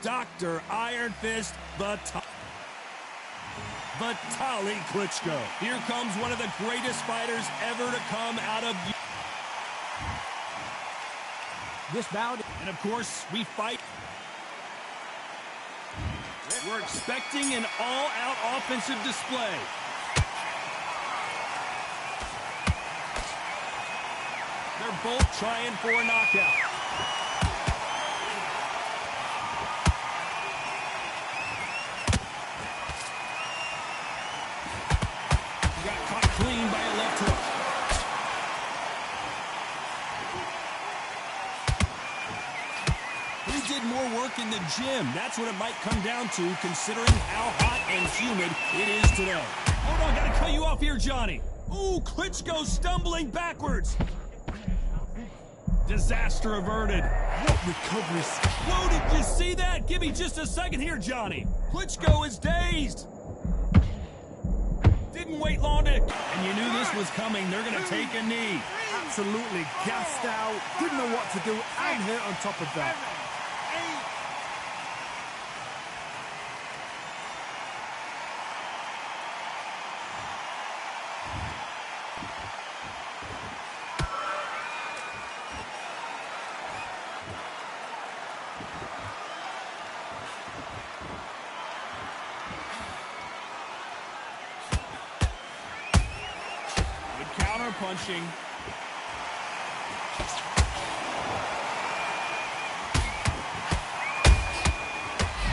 Dr. Iron Fist Vitaly Klitschko. Here comes one of the greatest fighters ever to come out of this bout. And of course, we fight. We're expecting an all-out offensive display. They're both trying for a knockout. He got caught clean by a left hook. Who did more work in the gym? That's what it might come down to, considering how hot and humid it is today. Hold on, gotta cut you off here, Johnny. Ooh, Klitschko stumbling backwards. Disaster averted. What recovery? Whoa, did you see that? Give me just a second here, Johnny. Klitschko is dazed. Didn't wait long to... And you knew this was coming. They're going to take a knee. Absolutely gassed out. Didn't know what to do and hurt on top of that. Punching.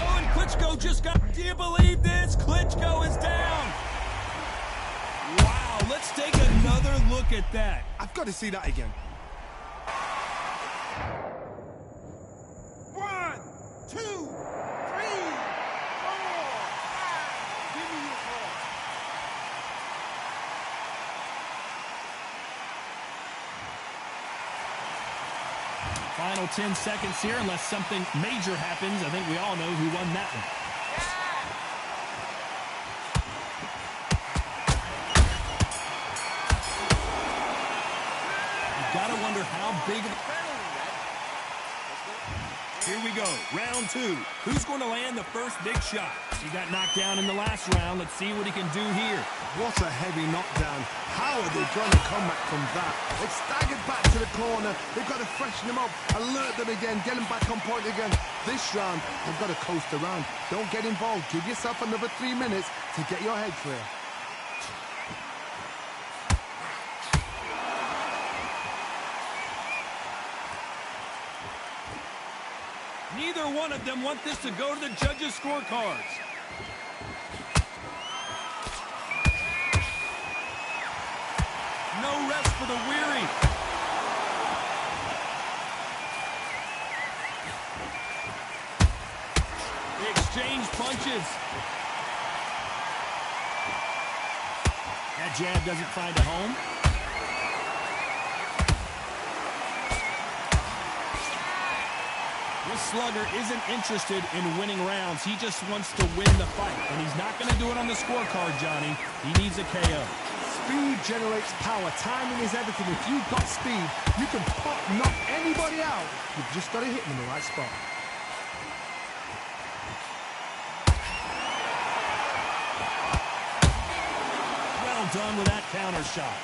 Oh, and Klitschko just got... Do you believe this? Klitschko is down. Wow, let's take another look at that. I've got to see that again. 1, 2, 3, 4, 5. Give me your ball. Final 10 seconds here, unless something major happens. I think we all know who won that one. You've got to wonder how big of a... Here we go, round 2. Who's going to land the first big shot? He got knocked down in the last round. Let's see what he can do here. What a heavy knockdown. How are they going to come back from that? They've staggered back to the corner. They've got to freshen them up, alert them again, get them back on point again. This round, they've got to coast around. Don't get involved. Give yourself another 3 minutes to get your head clear. Neither one of them want this to go to the judges' scorecards. No rest for the weary. They exchange punches. That jab doesn't find a home. This slugger isn't interested in winning rounds. He just wants to win the fight. And he's not going to do it on the scorecard, Johnny. He needs a KO. Speed generates power. Timing is everything. If you've got speed, you can knock anybody out. You've just got to hit them in the right spot. Well done with that counter shot.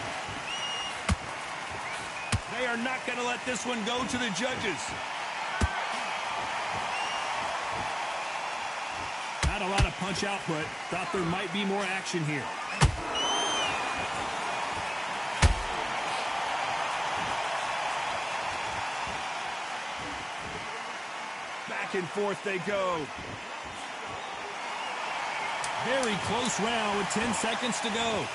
They are not going to let this one go to the judges. Not a lot of punch output. Thought there might be more action here. Back and forth they go. Very close round with 10 seconds to go.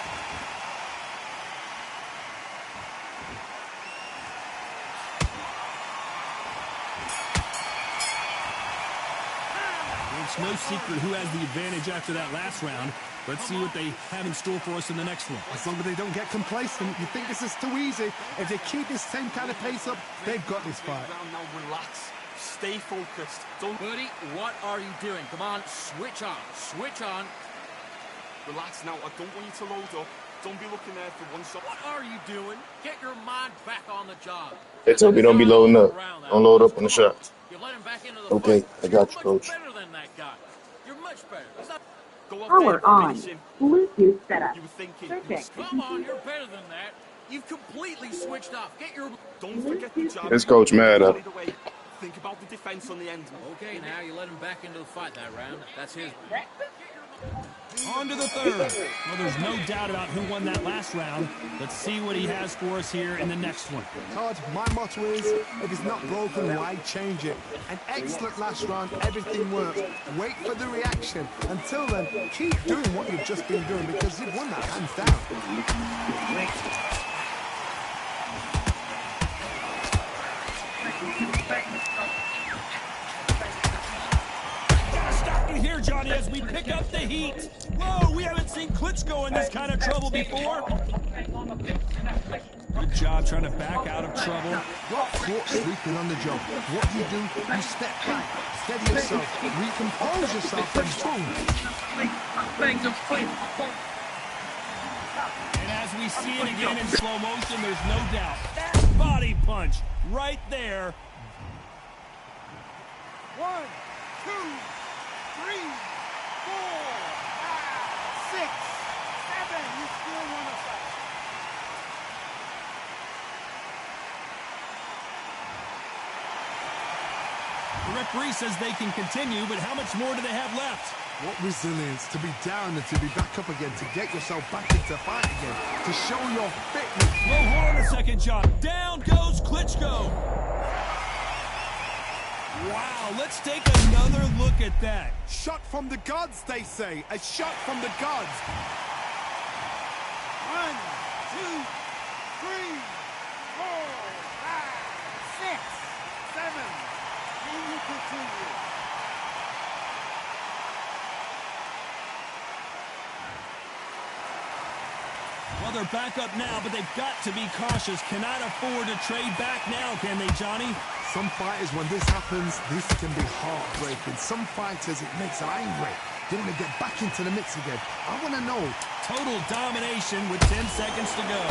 It's no secret who has the advantage after that last round. Let's see what they have in store for us in the next one. As long as they don't get complacent, you think this is too easy. If they keep this same kind of pace up, they've got this fight. Now relax. Stay focused. Don't... Buddy, what are you doing? Come on, switch on. Switch on. Relax now. I don't want you to load up. Don't be looking there for one shot. What are you doing? Get your mind back on the job. They told me don't be loading up. Don't load up on the shot. You let him back into the Okay, fight. I got you, You're coach. much better than that guy. You're much better. He's not... Go up Power there, on. finish him. Bluetooth setup. You were thinking. Perfect. Come on, you're better than that. You've completely switched off. Get your... Don't forget the jab. This coach mad up. Either way, think about the defense on the end. Okay, now you let him back into the fight that round. That's his... On to the third. Well, there's no doubt about who won that last round. Let's see what he has for us here in the next one. Todd, my motto is, if it's not broken, why change it? An excellent last round, everything works. Wait for the reaction. Until then, keep doing what you've just been doing because you've won that hands down. Here, Johnny, as we pick up the heat. Whoa, we haven't seen Klitschko in this kind of trouble before. Good job trying to back out of trouble. Got caught sleeping on the job. What do? You step back, steady yourself, recompose yourself, and boom. And as we see it again in slow motion, there's no doubt. That body punch right there. 1, 2, 3, 4, 5, 6, 7. You still want to fight. The referee says they can continue, but how much more do they have left? What resilience to be down and to be back up again, to get yourself back into fight again, to show your fitness. Well, hold on a second, John. Down goes Klitschko. Wow, let's take another look at that. Shot from the gods, they say. A shot from the gods. 1, 2, 3, 4, 5, 6, 7. Can you continue? Well, they're back up now, but they've got to be cautious. Cannot afford to trade back now, can they, Johnny? Some fighters, when this happens, this can be heartbreaking. Some fighters, it makes them angry. They want to get back into the mix again. I want to know. Total domination with 10 seconds to go.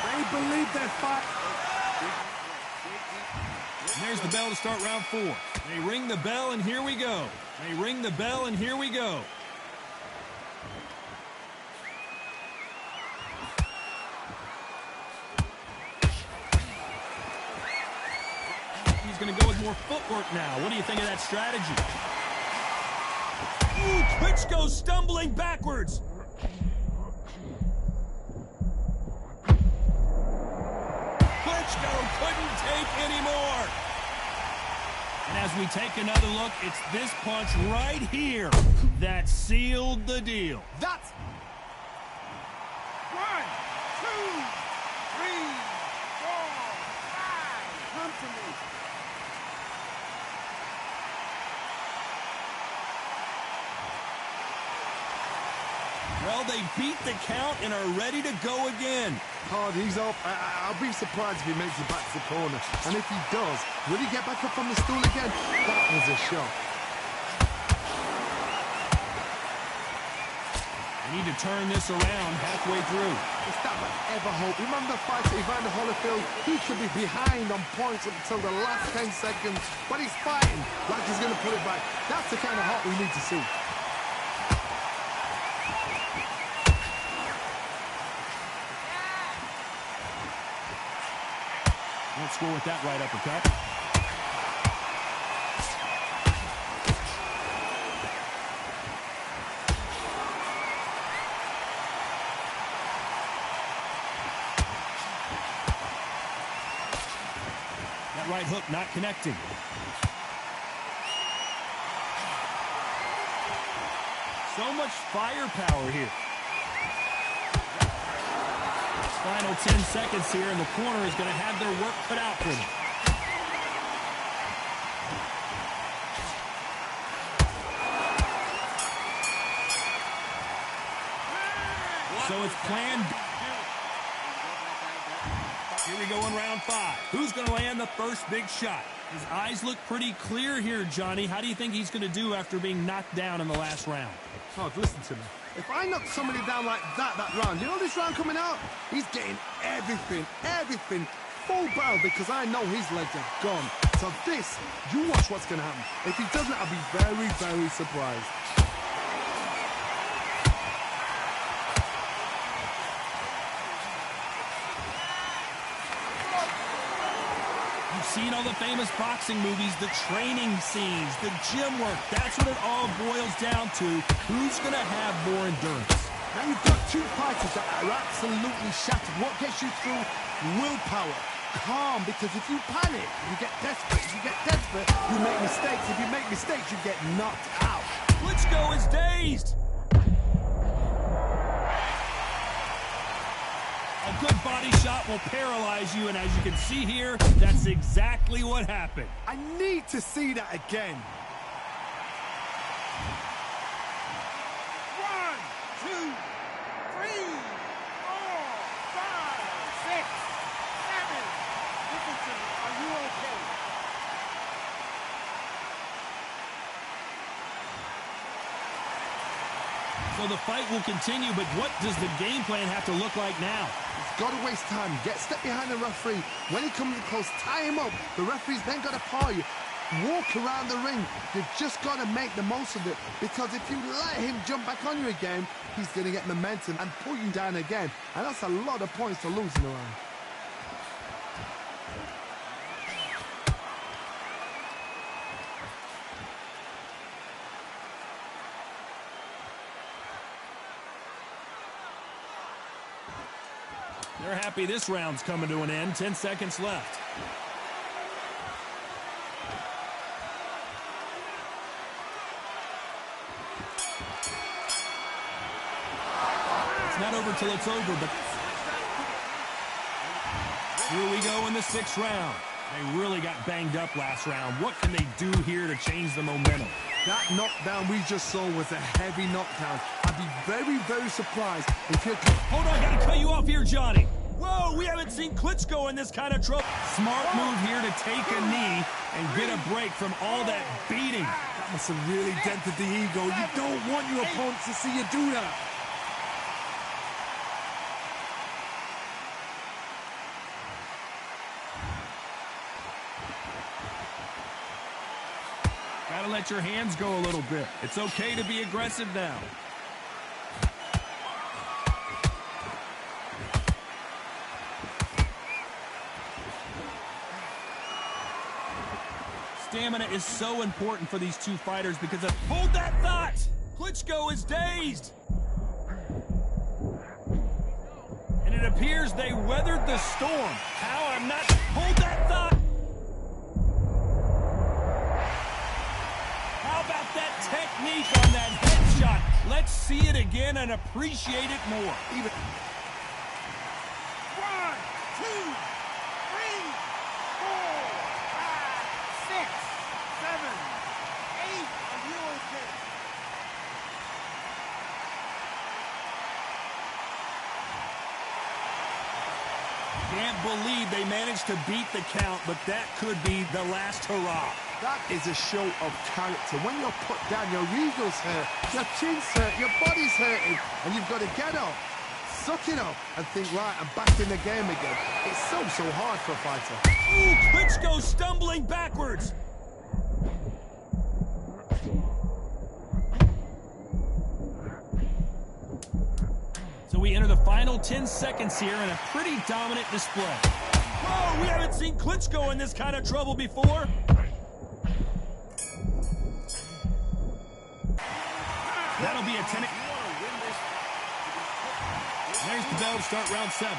They believe their fight. And there's the bell to start round 4. They ring the bell, and here we go. They ring the bell, and here we go. He's going to go with more footwork now. What do you think of that strategy? Ooh, Klitschko stumbling backwards. Klitschko couldn't take any more. And as we take another look, it's this punch right here that sealed the deal. That's 1, 2, 3, 4, 5. Come to me. Well, they beat the count and are ready to go again. hard. He's up. I'll be surprised if he makes it back to the corner. And if he does, will he get back up on the stool again? That was a shot. They need to turn this around halfway through. If that would ever hope. Remember the fight at Evander Holyfield? He could be behind on points up until the last 10 seconds, but he's fighting like he's going to put it back. That's the kind of heart we need to see. Won't score with that right uppercut. That right hook not connecting. So much firepower here. Final 10 seconds here, and the corner is going to have their work cut out for them. So it's planned. Here we go in round 5. Who's going to land the first big shot? His eyes look pretty clear here, Johnny. How do you think he's going to do after being knocked down in the last round? Oh, listen to me. If I knock somebody down like that round, you know this round coming out? He's getting everything full barrel because I know his legs are gone. So this, you watch what's going to happen. If he doesn't, I'll be very, very surprised. You've seen all the famous boxing movies, the training scenes, the gym work. That's what it all boils down to. Who's going to have more endurance? Now you've got two fighters that are absolutely shattered. What gets you through? Willpower. Calm, because if you panic, you get desperate. If you get desperate, you make mistakes. If you make mistakes, you get knocked out. Klitschko is dazed. A good body shot will paralyze you, and as you can see here, that's exactly what happened. I need to see that again. 1, 2, 3, 4, 5, 6, 7. Dickinson, are you okay? So the fight will continue, but what does the game plan have to look like now? He's got to waste time. Step behind the referee. When he comes close, tie him up. The referee's then got to paw you. Walk around the ring. You've just got to make the most of it, because if you let him jump back on you again, he's going to get momentum and pull you down again. And that's a lot of points to lose in the round. They're happy this round's coming to an end. 10 seconds left. It's not over till it's over, but here we go in the 6th round. They really got banged up last round. What can they do here to change the momentum? That knockdown we just saw was a heavy knockdown. I'd be very, very surprised if he'll... Hold on, gotta cut you off here, Johnny. Whoa, we haven't seen Klitschko in this kind of trouble. Smart move here to take a knee and get a break from all that beating. That must have really dented the ego. You don't want your opponent to see you do that. Gotta let your hands go a little bit. It's okay to be aggressive now. Stamina is so important for these two fighters because of... Hold that thought! Klitschko is dazed! And it appears they weathered the storm. How? I'm not... Hold that thought! How about that technique on that headshot? Let's see it again and appreciate it more. Even... 1, 2, 3, 4, 5, 6, 7, 8. Are you okay? Can't believe they managed to beat the count, but that could be the last hurrah. That is a show of character. When you're put down, your ego's hurt, your chin's hurt, your body's hurting, and you've got to get up, suck it up, and think, right, I'm back in the game again. It's so hard for a fighter. Ooh, Klitschko stumbling backwards. So we enter the final 10 seconds here in a pretty dominant display. Whoa, we haven't seen Klitschko in this kind of trouble before. That'll be a 10. There's the bell to start round 7.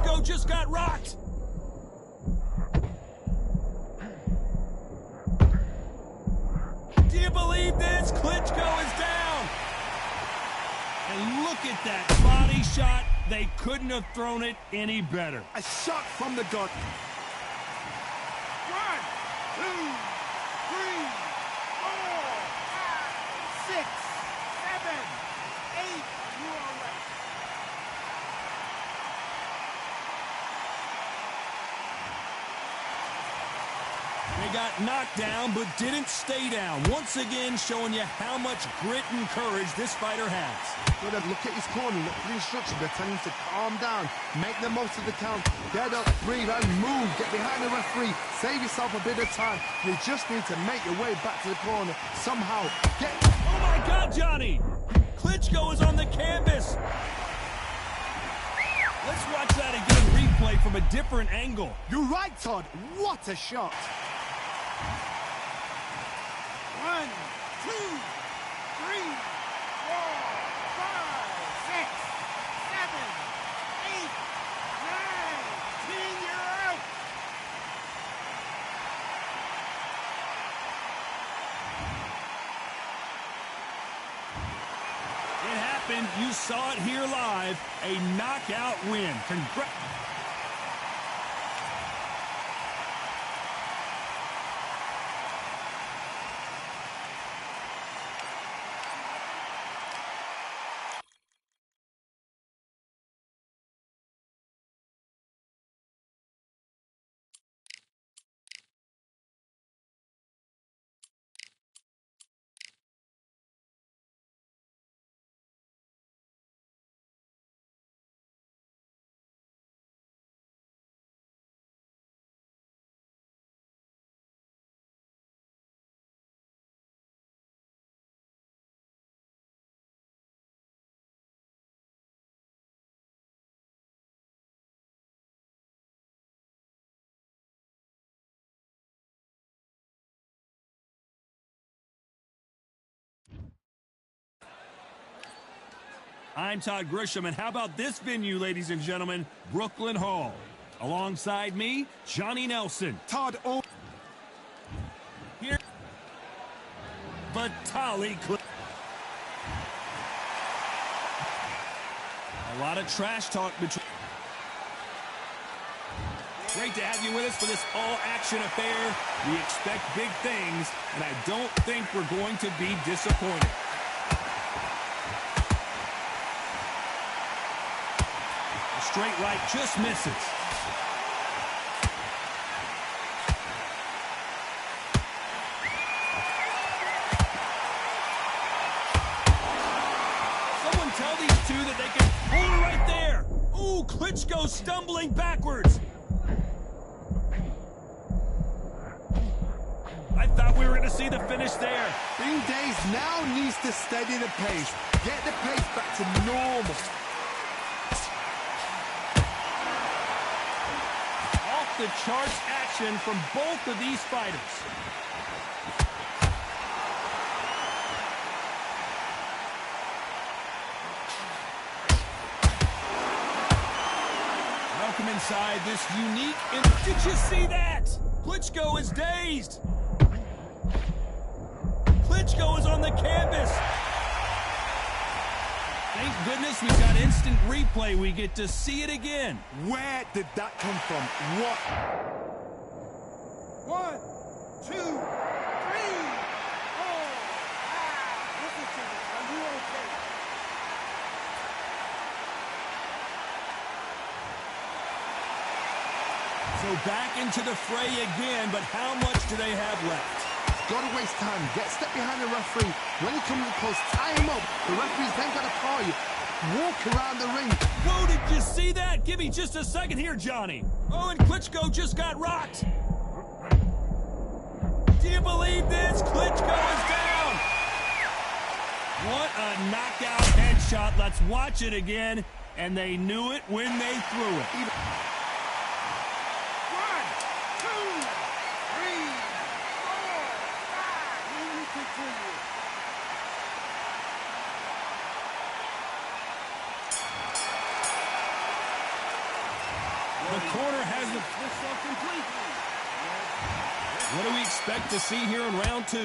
Klitschko just got rocked. Do you believe this? Klitschko is down. And look at that body shot. They couldn't have thrown it any better. A shot from the gun. 1, 2, 3, 4, 5, 6, 7, 8. You are right. They got knocked down, but didn't stay down. Once again, showing you how much grit and courage this fighter has. Good, look at his corner, look at the instructions. They're telling him to calm down, make the most of the count, get up, breathe, and move. Get behind the referee, save yourself a bit of time. You just need to make your way back to the corner somehow. Get. Oh my God, Johnny! Klitschko is on the canvas. Let's watch that again, replay from a different angle. You're right, Todd. What a shot. 1, 2, 3, 4, 5, 6, 7, 8, 9, 10. You're out. It happened. You saw it here live. A knockout win. Congrats. I'm Todd Grisham, and how about this venue, ladies and gentlemen? Brooklyn Hall. Alongside me, Johnny Nelson. Todd, oh. Here, Vitaly Klitschko. A lot of trash talk between. Great to have you with us for this all-action affair. We expect big things, and I don't think we're going to be disappointed. Straight right just misses. Someone tell these two that they can hold it right there. Ooh, Klitschko stumbling backwards. I thought we were going to see the finish there. Bing Days now needs to steady the pace. Get the pace back to normal. The charts action from both of these fighters. Welcome inside this unique. Did you see that? Klitschko is dazed. Klitschko is on the canvas. Thank goodness we've got instant replay. We get to see it again. Where did that come from? What? 1, 2, 3, 4, 5. Listen to me. Are you okay? So back into the fray again, but how much do they have left? Gotta waste time. Get step behind the referee. When he comes close, tie him up. The referee's then gotta call you. Walk around the ring. Whoa, did you see that? Give me just a second here, Johnny. Oh, and Klitschko just got rocked. Do you believe this? Klitschko is down. What a knockout headshot. Let's watch it again. And they knew it when they threw it. 1, 2, 3, 4, 5. Then we continue. corner has the twist off completely. What do we expect to see here in round 2?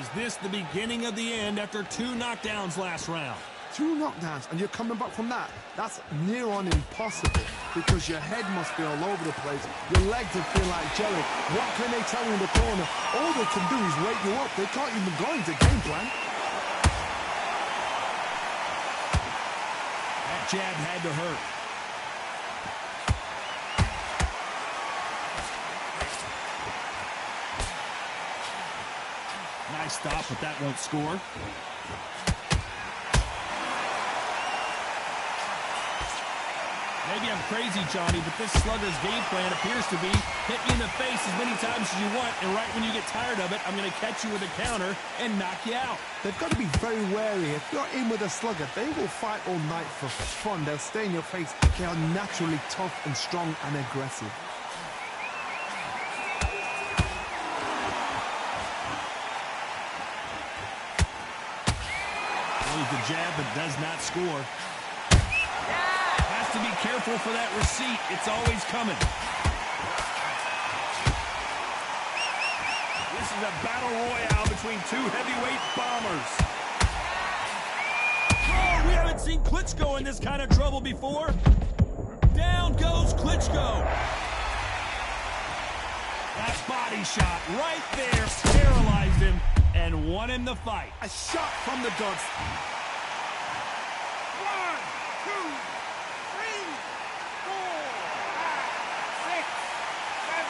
Is this the beginning of the end after 2 knockdowns last round? 2 knockdowns, and you're coming back from that. That's near on impossible because your head must be all over the place. Your legs will feel like jelly. What can they tell you in the corner? All they can do is wake you up. They can't even go into game plan. That jab had to hurt. Nice stop, but that won't score. Maybe I'm crazy, Johnny, but this slugger's game plan appears to be hit you in the face as many times as you want, and right when you get tired of it, I'm going to catch you with a counter and knock you out. They've got to be very wary. If you're in with a slugger, they will fight all night for fun. They'll stay in your face. They are naturally tough and strong and aggressive. The jab, but does not score. Has to be careful for that receipt. It's always coming. This is a battle royale between 2 heavyweight bombers. Oh, we haven't seen Klitschko in this kind of trouble before. Down goes Klitschko. That body shot right there paralyzed him and won him the fight. A shot from the gods. 1, 2, 3, 4, 5, 6, 7,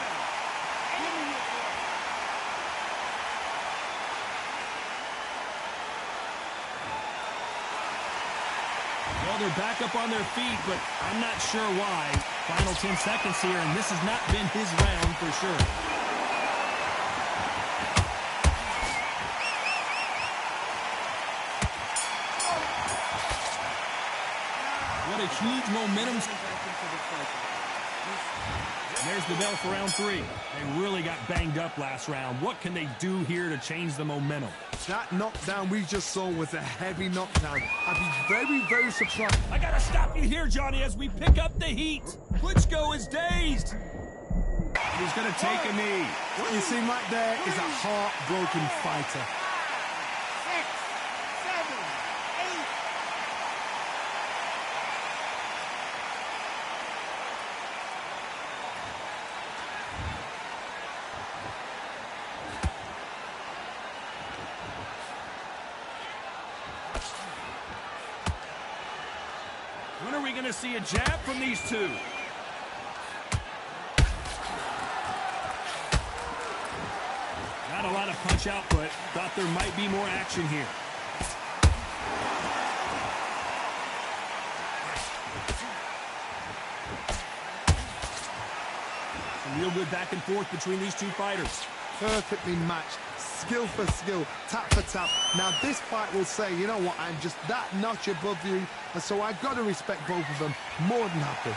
8. Well, they're back up on their feet, but I'm not sure why. Final 10 seconds here, and this has not been his round for sure. What a huge momentum. There's the bell for round 3. They really got banged up last round. What can they do here to change the momentum? That knockdown we just saw was a heavy knockdown. I'd be very, very surprised. I gotta stop you here, Johnny, as we pick up the heat. Klitschko is dazed. He's gonna take a knee. What you see right there is a heartbroken fighter. 6, 7, 8. When are we going to see a jab from these two? Not a lot of punch output. Thought there might be more action here. Some real good back and forth between these two fighters. Perfectly matched. Skill for skill, tap for tap. Now this fight will say, you know what, I'm just that notch above you, and so I've got to respect both of them. More than happy.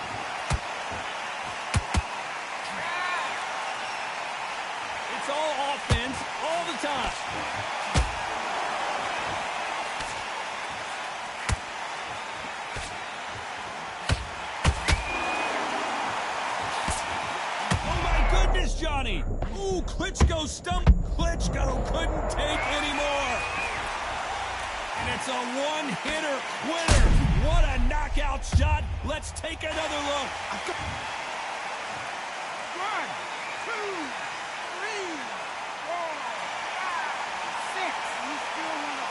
It's all offense all the time. Oh my goodness, Johnny! Ooh, Klitschko stumped. Klitschko couldn't take anymore. And it's a one-hitter winner. What a knockout shot. Let's take another look. 1, 2, 3, 4, 5, 6. You still want to.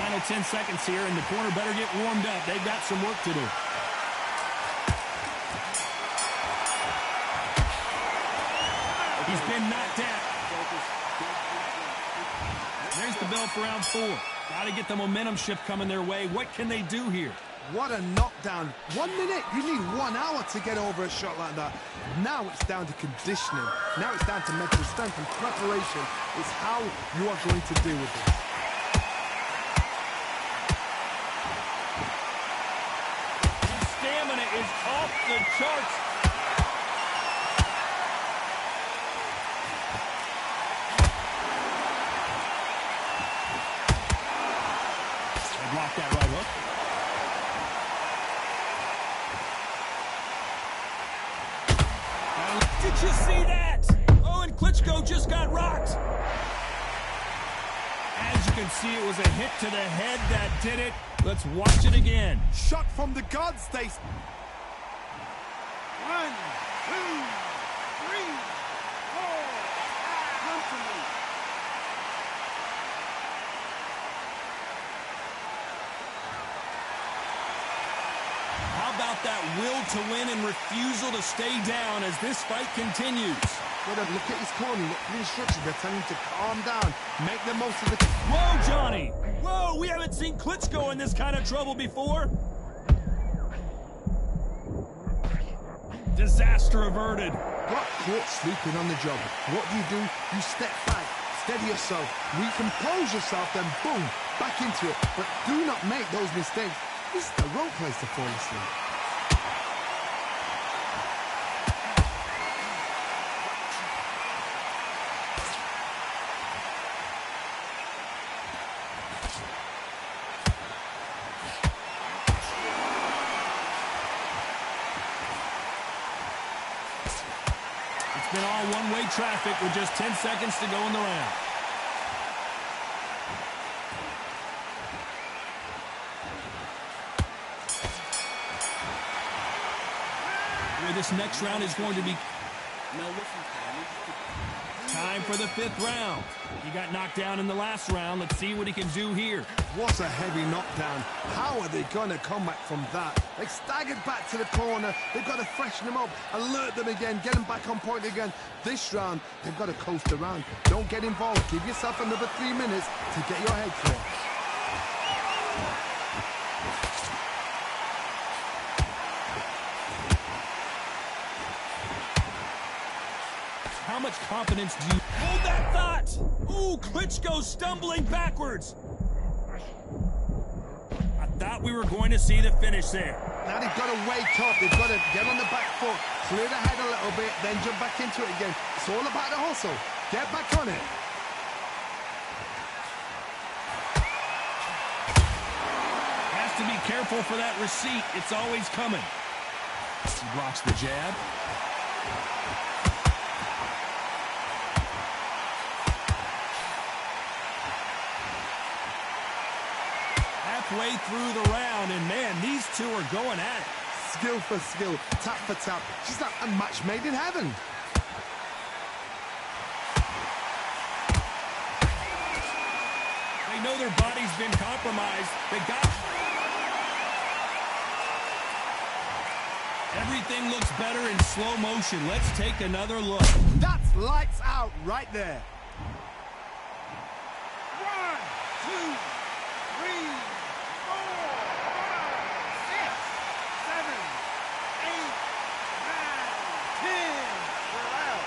Final 10 seconds here, and the corner better get warmed up. They've got some work to do. He's been knocked out. There's the bell for round 4. Got to get the momentum shift coming their way. What can they do here? What a knockdown. 1 minute, you need 1 hour to get over a shot like that. Now it's down to conditioning. Now it's down to mental strength and preparation. It's how you are going to deal with it. His stamina is off the charts. block that right hook. Did you see that? Oh, and Klitschko just got rocked. As you can see, it was a hit to the head that did it. Let's watch it again. Shot from the gods, Stace. 1, 2, 3, 4. Come to me. How about that will to win and refusal to stay down as this fight continues? Look at his corner. Look at the instructions. They're telling him to calm down. Make the most of the... Whoa, Johnny! Whoa, we haven't seen Klitschko in this kind of trouble before. Disaster averted. Got caught sleeping on the job. What do? You step back, steady yourself, recompose yourself, then boom, back into it. But do not make those mistakes. This is the wrong place to fall asleep. It's been all one-way traffic with just 10 seconds to go in the round. This next round is going to be time for the 5th round. He got knocked down in the last round. Let's see what he can do here. What a heavy knockdown. How are they going to come back from that? They staggered back to the corner. They've got to freshen them up, alert them again, get them back on point again. This round, they've got to coast around. Don't get involved. Give yourself another 3 minutes to get your head clear. How much confidence do you... Hold that thought! Ooh, Klitschko stumbling backwards. I thought we were going to see the finish there. Now they've got to wake up. They've got to get on the back foot, clear the head a little bit, then jump back into it again. It's all about the hustle. Get back on it. Has to be careful for that receipt. It's always coming. He blocks the jab. Halfway through the round, and man, these two are going at it. Skill for skill, tap for tap. She's like a match made in heaven. They know their body's been compromised. They got... Everything looks better in slow motion. Let's take another look. That's lights out right there. 1, 2, 3, 4, 5, 6, 7, 8, 9, 10. We're out.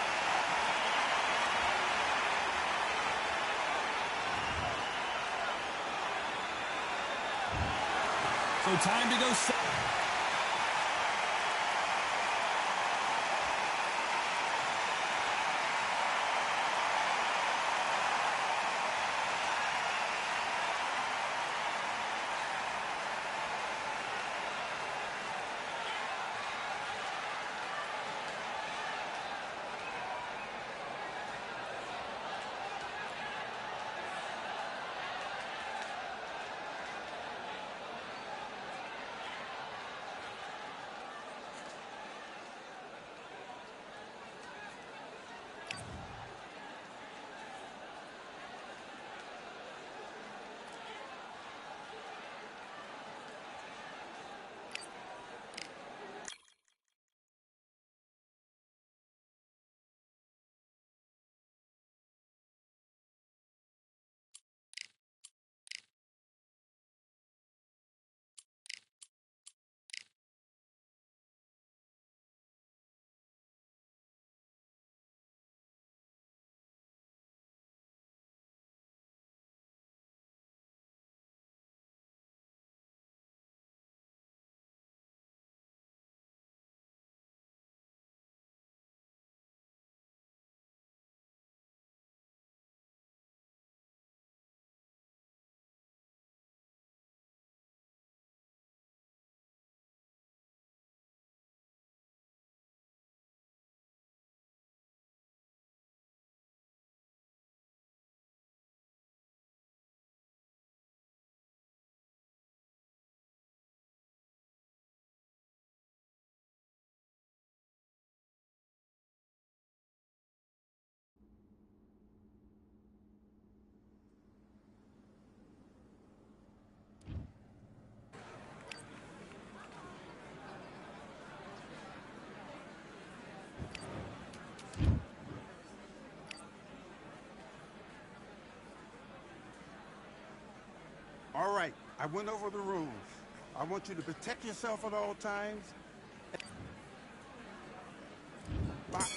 So time to go... All right, I went over the rules. I want you to protect yourself at all times. Box.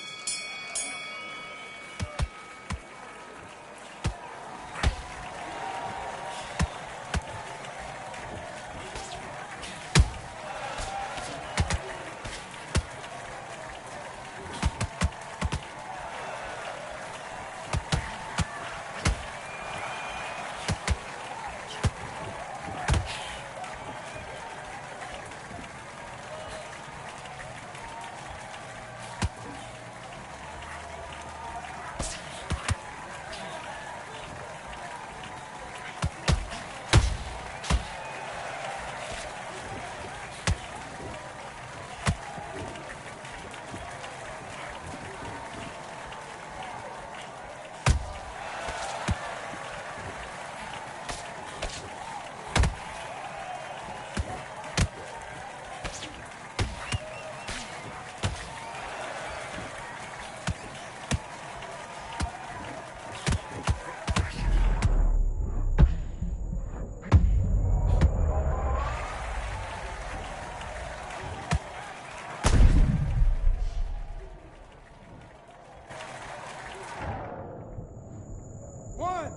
One,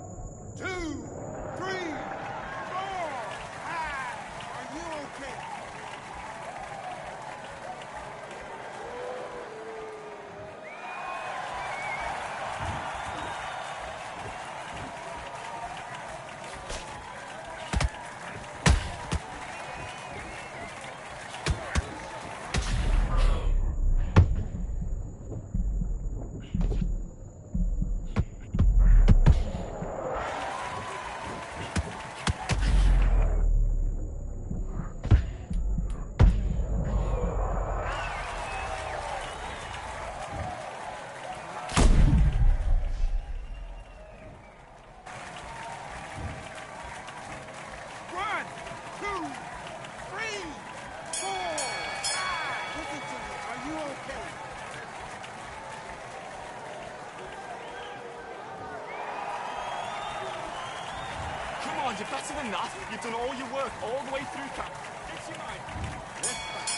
two, three, four, five. Are you okay? One, two, three, four, five. Listen to me. Are you okay? Come on, you're better than that. You've done all your work all the way through camp. Get your mind. Let's fight.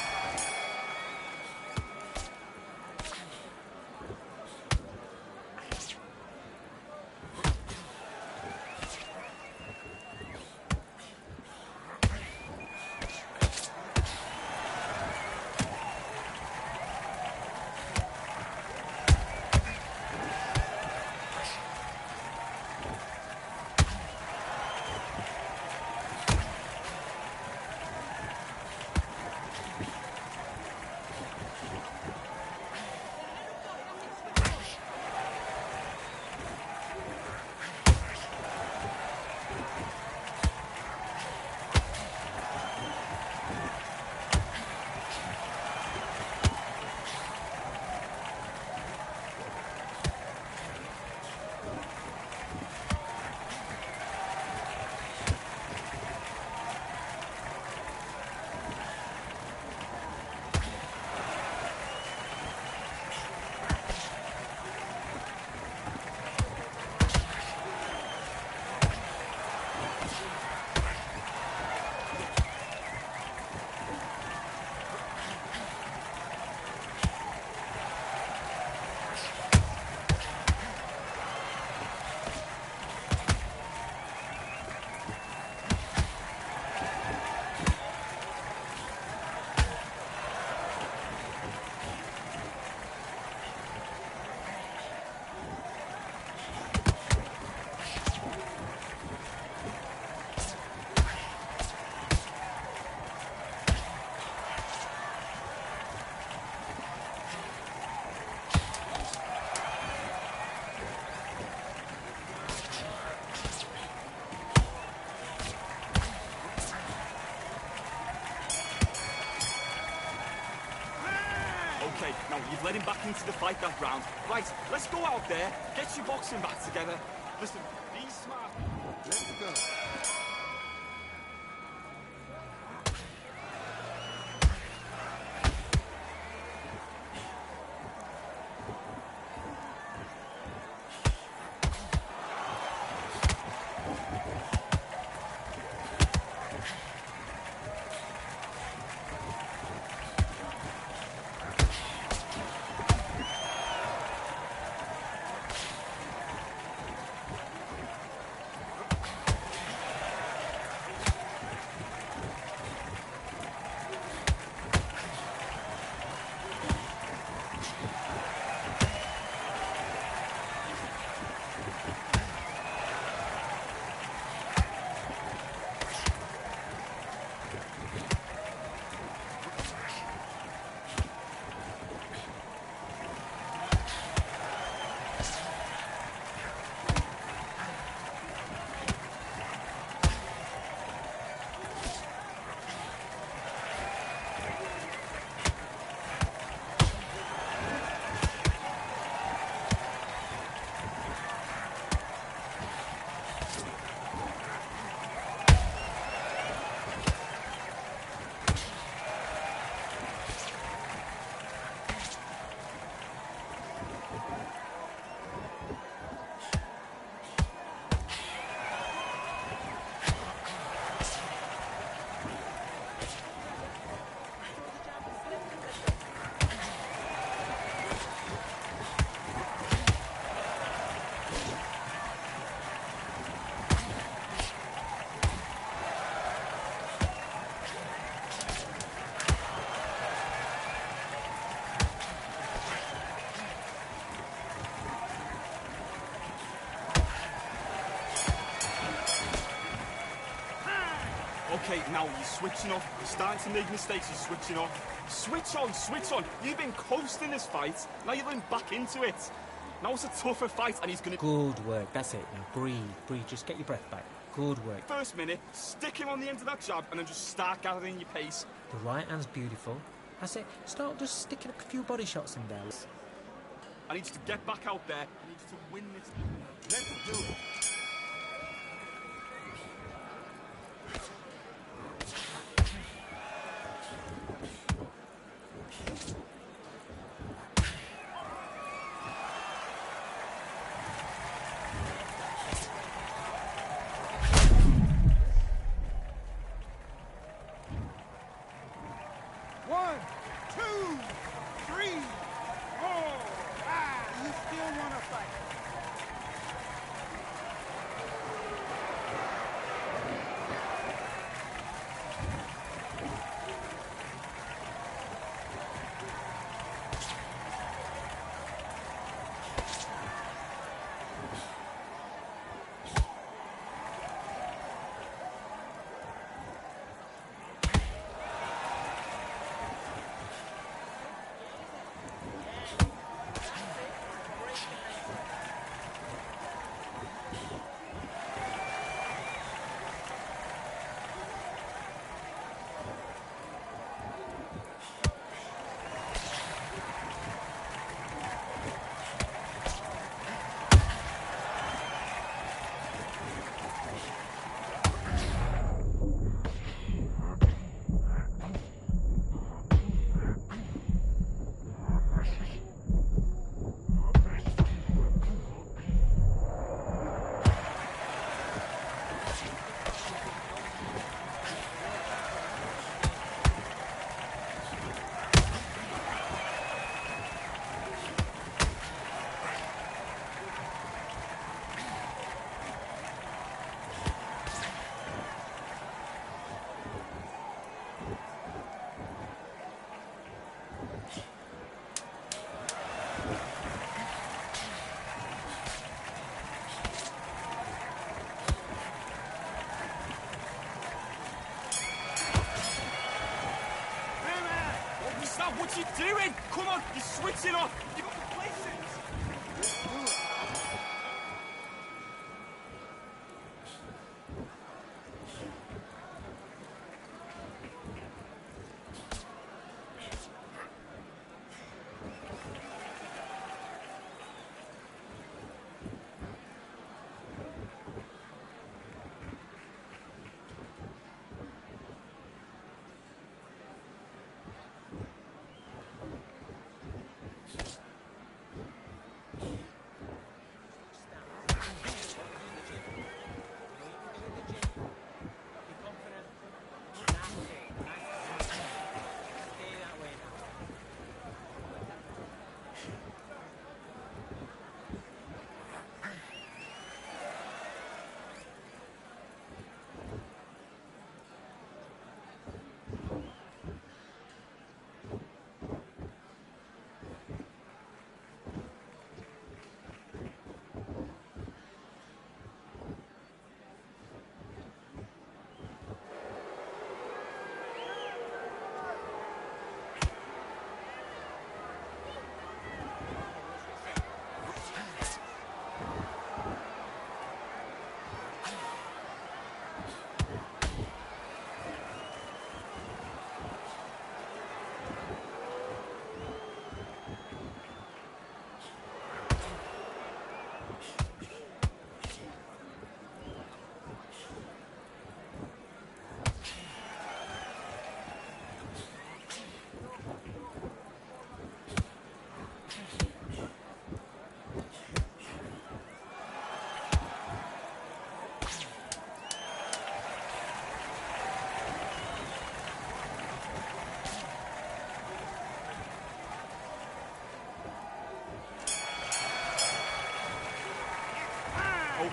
Okay, now you've led him back into the fight that round. Right, let's go out there, get your boxing back together. Listen, be smart. Let's go. Okay, now you're switching off. You're starting to make mistakes. You're switching off. Switch on, switch on. You've been coasting this fight. Now you're going back into it. Now it's a tougher fight, and he's going to... Good work. That's it. Now breathe. Breathe. Just get your breath back. Good work. First minute, stick him on the end of that jab, and then just start gathering your pace. The right hand's beautiful. That's it. Start just sticking a few body shots in there. I need you to get back out there. I need you to win this. Let's do it. One, two, three, 4, 5. You still want to fight? What you doing? Come on, you're switching off. You got to place it.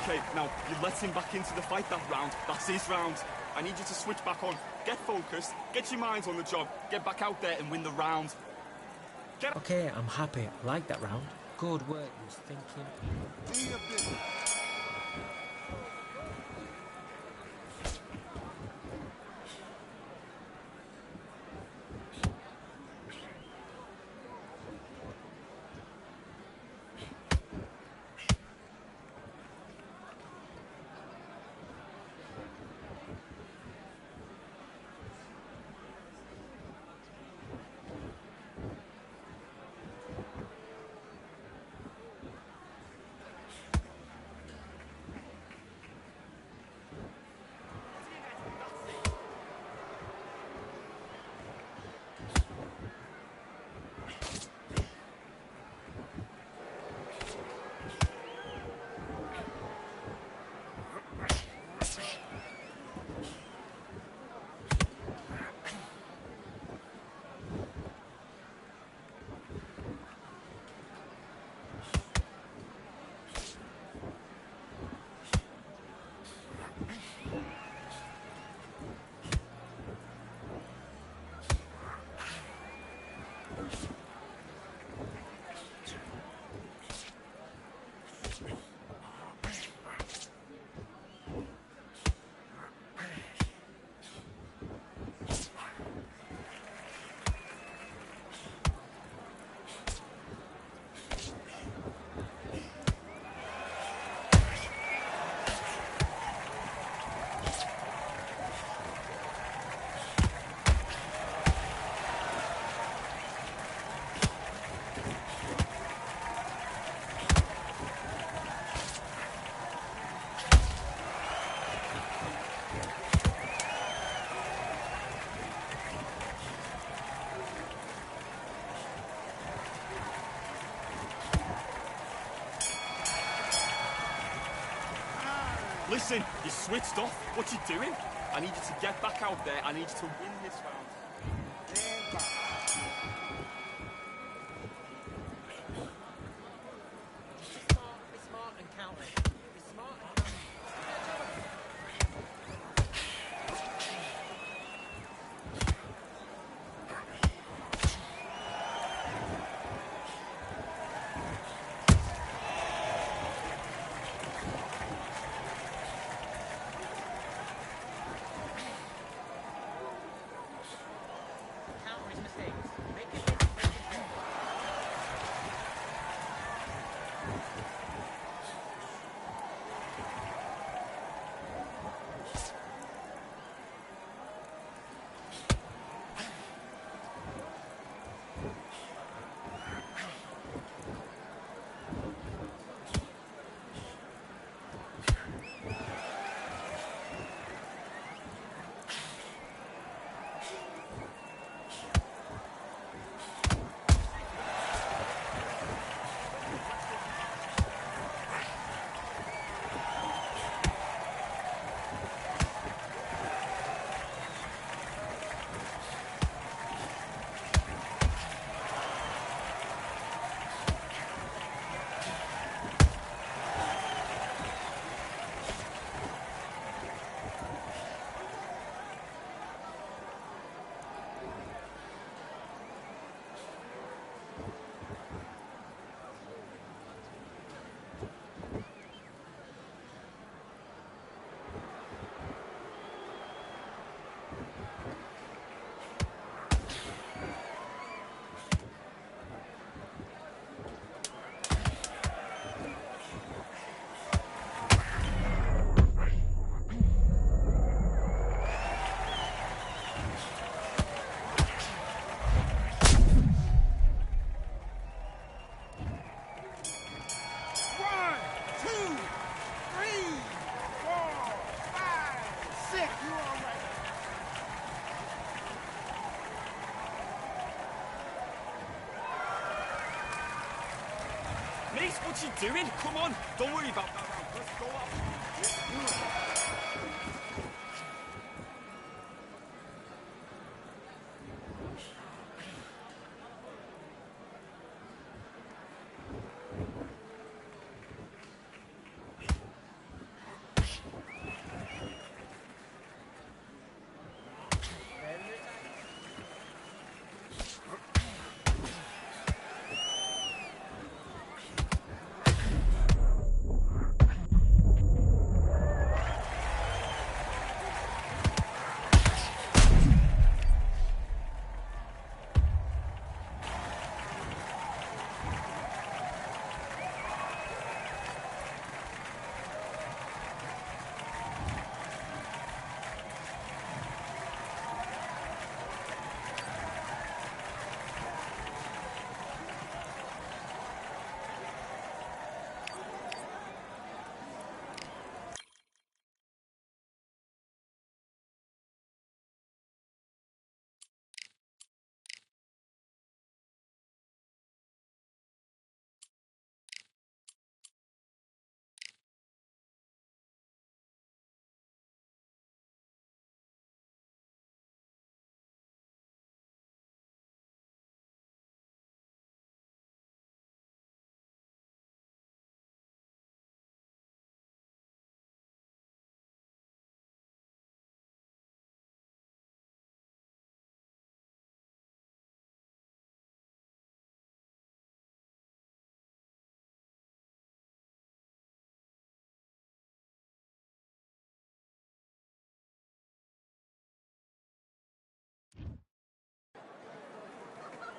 Okay, now, you let him back into the fight that round. That's his round. I need you to switch back on. Get focused, get your mind on the job, get back out there and win the round. Okay, I'm happy. I like that round. Good work. He was thinking. Be a bit. Listen, you switched off. What you doing? I need you to get back out there. I need you to win this round. Stand by. Be smart and counter it. Be smart and counter it. Counter his mistakes. Make it big, make it big. One, two, three, 4, 5, 6. You all right? Mace, what you doing? Come on. Don't worry about that round. Let's go up.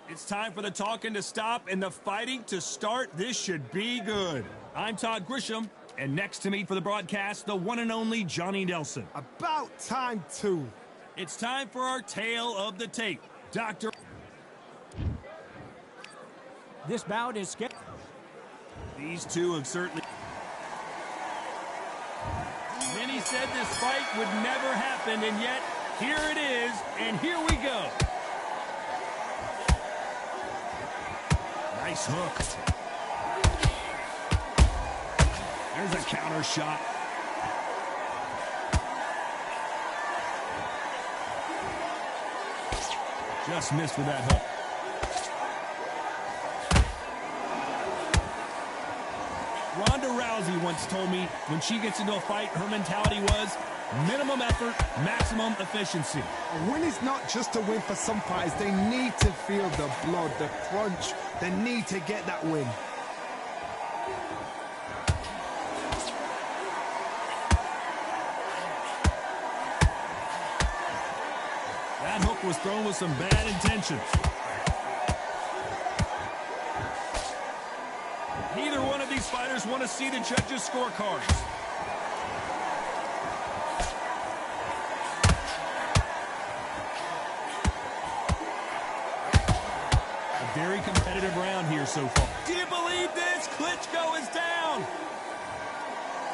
It's time for the talking to stop and the fighting to start. This should be good. I'm Todd Grisham, and next to me for the broadcast, the one and only Johnny Nelson. About time, too. It's time for our tale of the tape. Dr. This bout is scheduled. These two have certainly... Many said this fight would never happen, and yet here it is, and here we go. Nice hook. There's a counter shot. Just missed with that hook. Ronda Rousey once told me when she gets into a fight, her mentality was minimum effort, maximum efficiency. A win is not just a win for some fighters. They need to feel the blood, the crunch. They need to get that win. That hook was thrown with some bad intentions. Neither one of these fighters want to see the judges' scorecards. A very competitive round here so far. Do you believe this? Klitschko is down.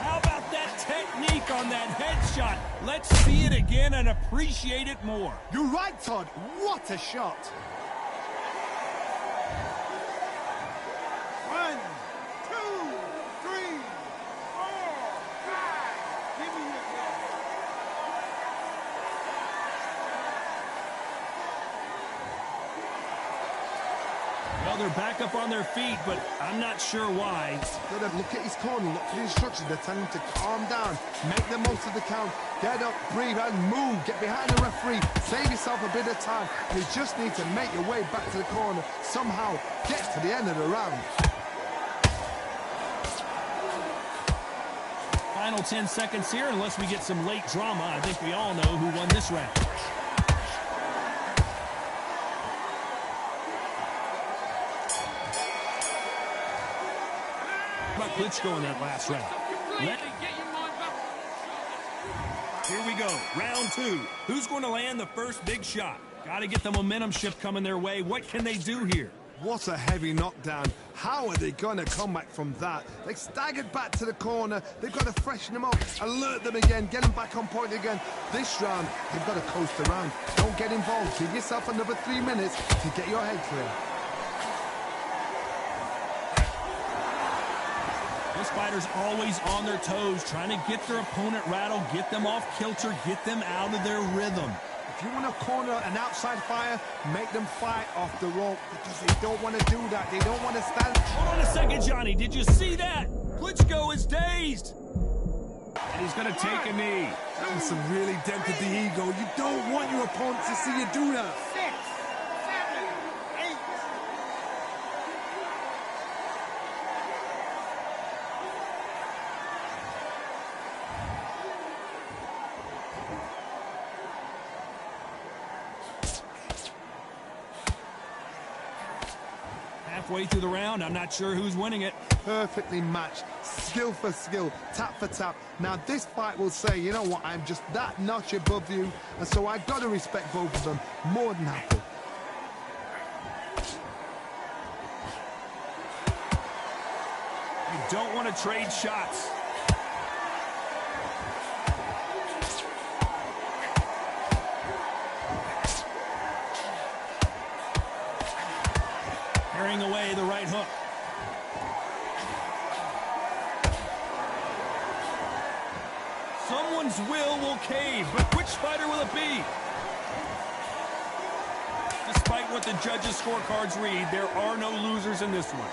How about that technique on that headshot? Let's see it again and appreciate it more. You're right, Todd. What a shot. 1, 2, 3, 4, 5. Give me your ball. Well, they're back up on their feet, but I'm not sure why. Look at his corner, look for the instructions. They're telling him to calm down, make the most of the count, get up, breathe, and move. Get behind the referee, save yourself a bit of time. You just need to make your way back to the corner, somehow get to the end of the round. Final 10 seconds here, unless we get some late drama. I think we all know who won this round. About Klitschko in that last round. Here we go, round 2. Who's going to land the first big shot? Got to get the momentum shift coming their way. What can they do here? What a heavy knockdown. How are they going to come back from that? They staggered back to the corner. They've got to freshen them up, alert them again, get them back on point again. This round, they've got to coast around. Don't get involved. Give yourself another 3 minutes to get your head clear. This fighter's always on their toes, trying to get their opponent rattled, get them off kilter, get them out of their rhythm. If you want to corner an outside fighter, make them fight off the rope because they don't want to do that. They don't want to stand. Hold on a second, Johnny. Did you see that? Klitschko is dazed. And he's going to take a knee. That was some really dented the ego. You don't want your opponent to see you do that. 6, 7, 8. Halfway through the round, I'm not sure who's winning it. Perfectly matched, skill for skill, tap for tap. Now this fight will say, you know what, I'm just that notch above you, and so I've got to respect both of them more than happy. You don't want to trade shots. Carrying away the right hook. Someone's will cave, but which fighter will it be? Despite what the judges' scorecards read, there are no losers in this one.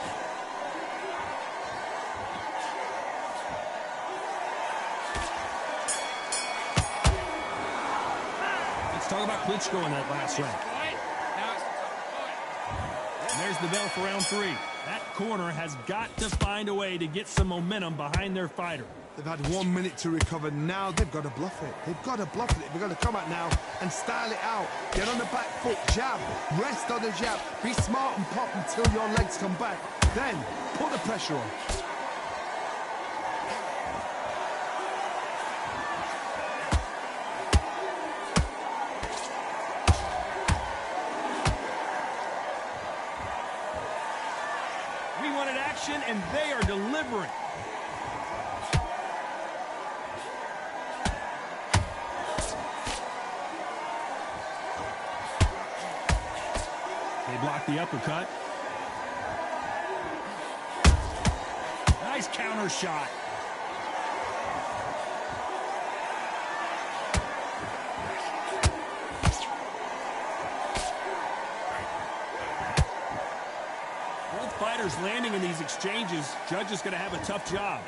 Let's talk about Klitschko in that last round. And there's the bell for round 3. That corner has got to find a way to get some momentum behind their fighter. They've had 1 minute to recover. Now they've got to bluff it. They've got to bluff it. They've got to come out now and style it out. Get on the back foot, jab, rest on the jab. Be smart and pop until your legs come back. Then put the pressure on. We wanted action, and they are delivering. They block the uppercut. Nice counter shot. fighters landing in these exchanges. Judge is going to have a tough job.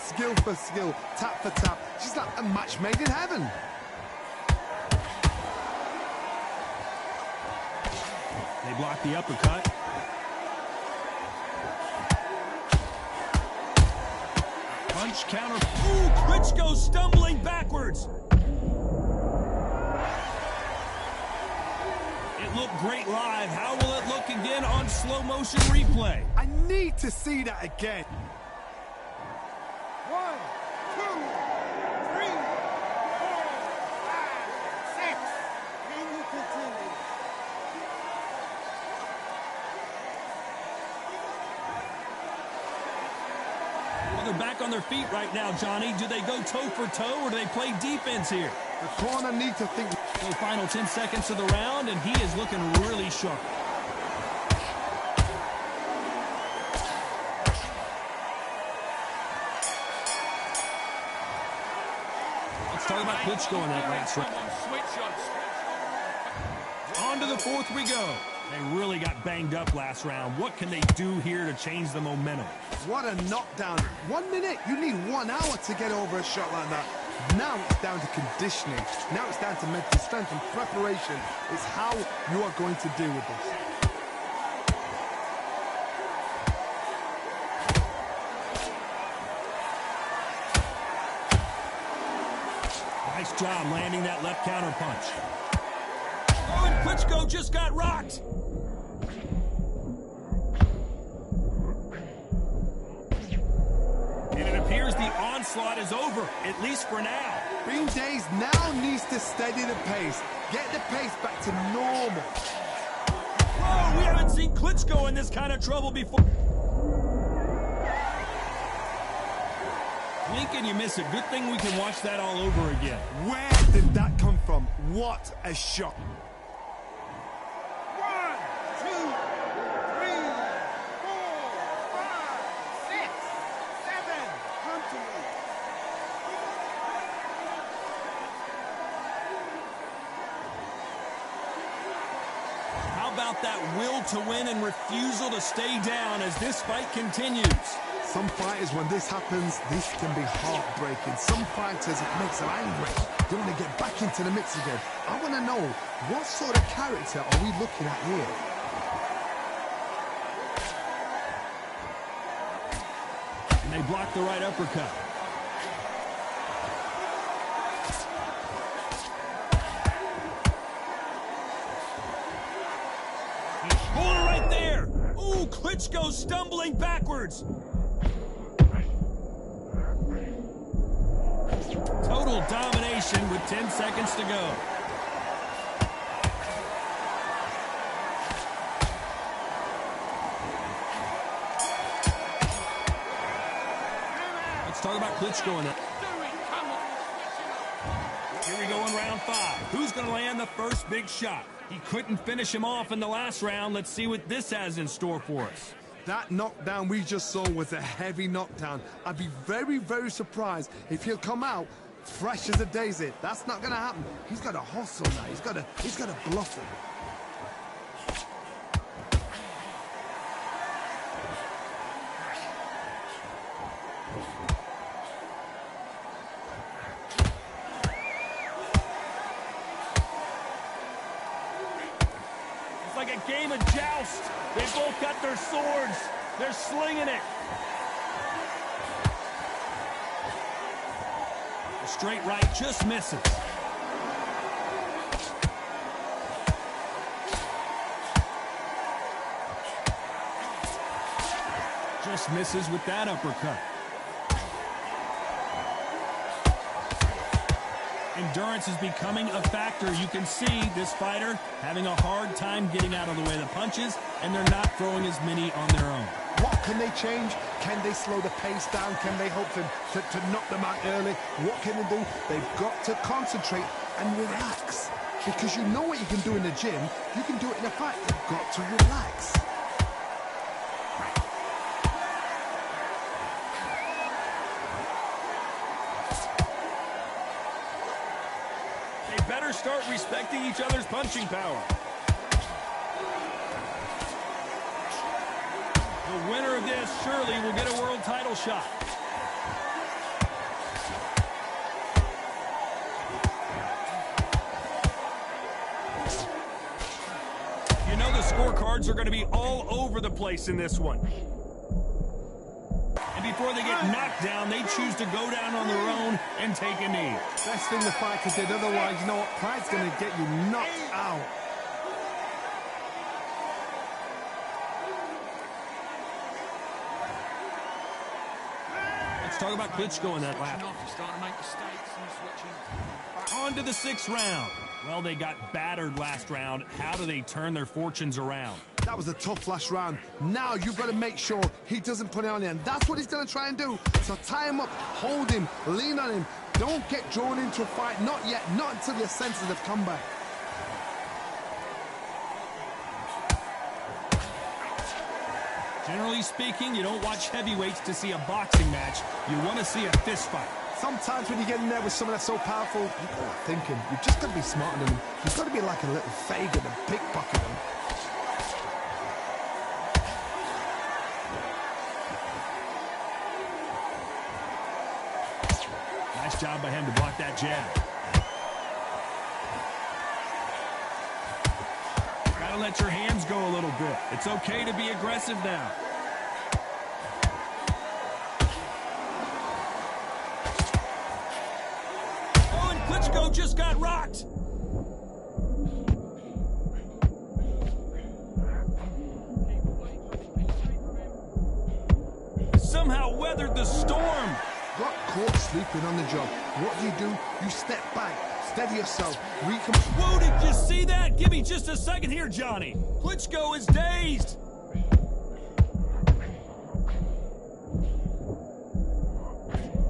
Skill for skill, tap for tap. She's like a match made in heaven. They block the uppercut. Punch counter. Ooh, Klitschko stumbling backwards. It looked great live. How will it look again on slow motion replay? I need to see that again. 1, 2, 3, 4, 5, 6. Can you continue? Well, they're back on their feet right now, Johnny. Do they go toe for toe or do they play defense here? The corner need to think. So final 10 seconds of the round, and he is looking really sharp. Let's talk about Klitschko in that last round. On to the fourth we go. They really got banged up last round. What can they do here to change the momentum? What a knockdown. 1 minute. You need 1 hour to get over a shot like that. Now it's down to conditioning. Now it's down to mental strength and preparation. It's how you are going to deal with this. Nice job landing that left counter punch. Oh, and Klitschko just got rocked. And it appears the onslaught is over, at least for now. Bean Days now needs to steady the pace. Get the pace back to normal. Whoa, we haven't seen Klitschko in this kind of trouble before. Blink and you miss it. Good thing we can watch that all over again. Where did that come from? What a shot. 1, 2, 3, 4, 5, 6, 7. Come to me. How about that will to win and refusal to stay down as this fight continues? Some fighters, when this happens, this can be heartbreaking. Some fighters, it makes them angry. They want to get back into the mix again. I want to know, what sort of character are we looking at here? And they block the right uppercut. Hold it right there. Ooh, Klitschko stumbling backwards. Total domination with 10 seconds to go. Let's talk about Klitschko in it. Here we go in round 5. Who's going to land the first big shot? He couldn't finish him off in the last round. Let's see what this has in store for us. That knockdown we just saw was a heavy knockdown. I'd be very, very surprised if he'll come out fresh as a daisy. That's not going to happen. He's got to hustle now. He's got to bluff it. It's like a game of joust. They both got their swords. They're slinging it. The straight right just misses. Just misses with that uppercut. Endurance is becoming a factor. You can see this fighter having a hard time getting out of the way of the punches, and they're not throwing as many on their own. What can they change? Can they slow the pace down? Can they hope to knock them out early? What can they do? They've got to concentrate and relax. Because you know what you can do in the gym, you can do it in a fight. You've got to relax. Better start respecting each other's punching power. The winner of this surely will get a world title shot. You know the scorecards are going to be all over the place in this one. And before they get knocked down, they choose to go down on their own and take a knee. Best thing the fighter did, otherwise, you know what? Pride's going to get you knocked out. Let's talk about Klitschko in that lap. Starting to make mistakes and switching. On to the 6th round. Well, they got battered last round. How do they turn their fortunes around? That was a tough last round. Now you've got to make sure he doesn't put it on you, and that's what he's going to try and do. So tie him up, hold him, lean on him. Don't get drawn into a fight. Not yet. Not until your senses have come back. Generally speaking, you don't watch heavyweights to see a boxing match. You want to see a fist fight. Sometimes when you get in there with someone that's so powerful, you've got to think him. You've just got to be smarter than him. You've got to be like a little Fagin and pickpocket him. Nice job by him to block that jab. Gotta let your hands go a little bit. It's okay to be aggressive now. Oh, and Klitschko just got rocked. Somehow weathered the storm. Got caught sleeping on the job. What do? You step back, steady yourself, Whoa, did you see that? Give me just a second here, Johnny. Klitschko is dazed.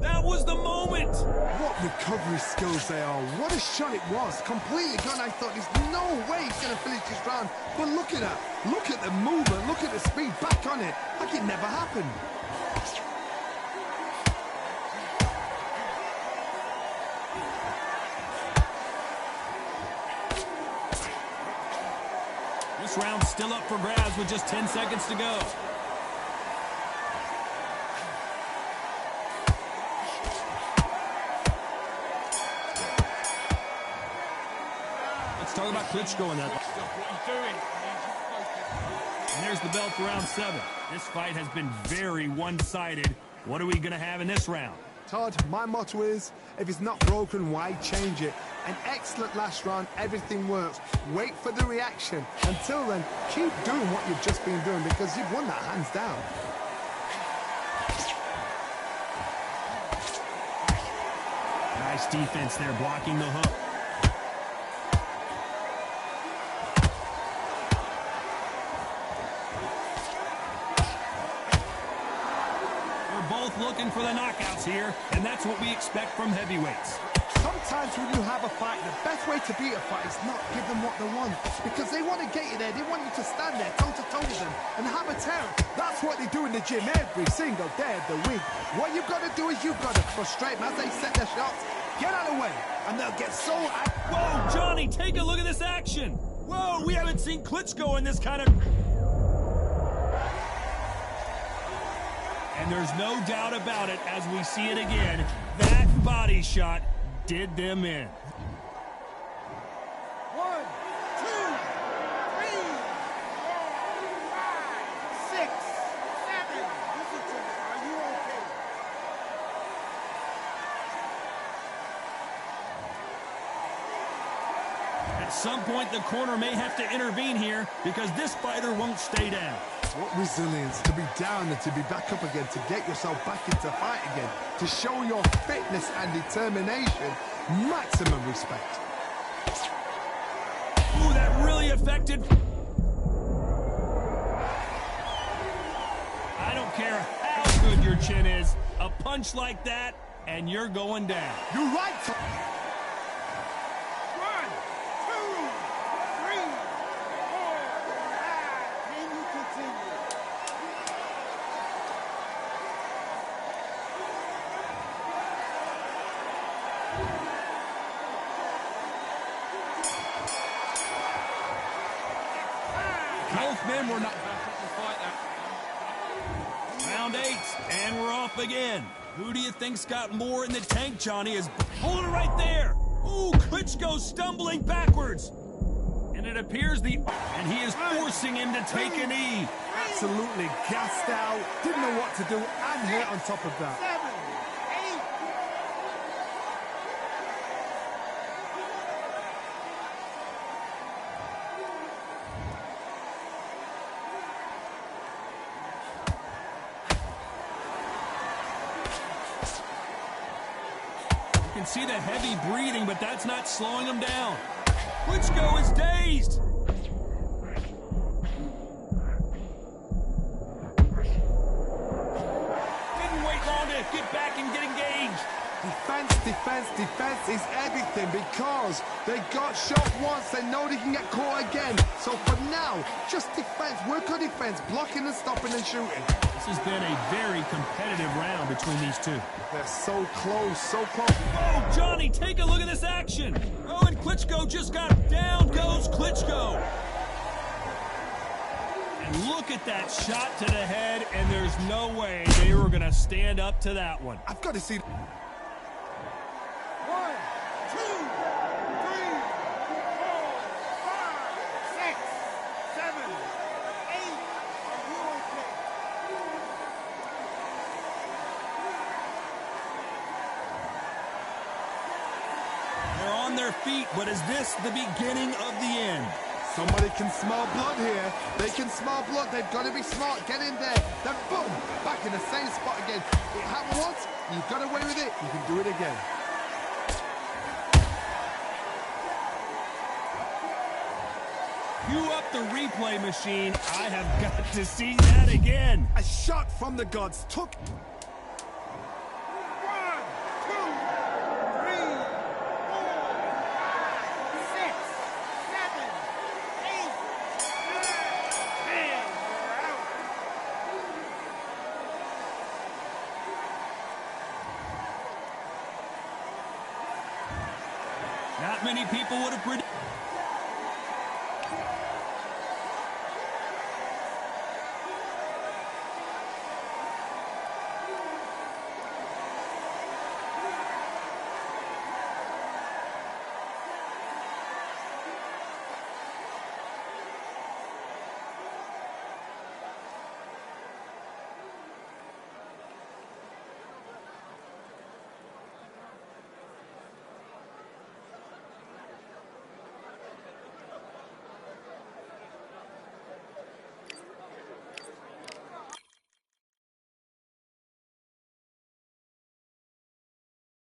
That was the moment. What recovery skills they are. What a shot it was. Completely gone. I thought there's no way he's going to finish this round. But look at that. Look at the movement. Look at the speed. Back on it. Like it never happened. This round's still up for grabs with just 10 seconds to go. Let's talk about Klitschko in that. What are you doing? And there's the bell for round 7. This fight has been very one-sided. What are we going to have in this round? Todd, my motto is, if it's not broken, why change it? An excellent last round, everything works. Wait for the reaction. Until then, keep doing what you've just been doing because you've won that hands down. Nice defense there, blocking the hook. Looking for the knockouts here, and that's what we expect from heavyweights. Sometimes when you have a fight, the best way to beat a fight is not give them what they want, because they want to get you there. They want you to stand there toe-to-toe with them and have a terror. That's what they do in the gym every single day of the week. What you've got to do is you've got to frustrate them as they set their shots. Get out of the way, and they'll get so... Whoa, Johnny, take a look at this action. Whoa, we haven't seen Klitschko in this kind of... And there's no doubt about it, as we see it again, that body shot did them in. 1, 2, 3, 4, 5, 6, 7. Listen to me. Are you okay? At some point, the corner may have to intervene here because this fighter won't stay down. What resilience to be down and to be back up again, to get yourself back into fight again, to show your fitness and determination. Maximum respect. Ooh, that really affected. I don't care how good your chin is. A punch like that, and you're going down. You're right. 1, 2, 3, 4, 5. Can you continue? Both men were not... round 8, and we're off again. Who do you think's got more in the tank, Johnny? Is holding it right there. Ooh, Klitschko stumbling backwards. And it appears and he is forcing him to take a knee. Absolutely gassed out, didn't know what to do, and hurt on top of that. 7, 8. You can see the heavy breathing, but that's not slowing him down. Klitschko is dazed. Didn't wait long to get back and get engaged. Defense, defense, defense is everything because they got shot once, they know they can get caught again. So for now, just defense, work on defense, blocking and stopping and shooting. This has been a very competitive round between these two. They're so close, so close. Oh, Johnny, take a look at this action. Oh, and Klitschko just got down goes Klitschko. And look at that shot to the head, and there's no way they were going to stand up to that one. I've got to see. 1, 2, 3, 4, 5, 6, 7, 8. Are you okay? They're on their feet, but is this the beginning of the end? Somebody can smell blood here. They can smell blood. They've got to be smart. Get in there. Then boom, back in the same spot again. It happened once. You got away with it. You can do it again. Cue up the replay machine. I have got to see that again. A shot from the gods took. 1, 2, 3, 4, 5, 6, 7, 8, 9. Man, we're out. Not many people would have predicted.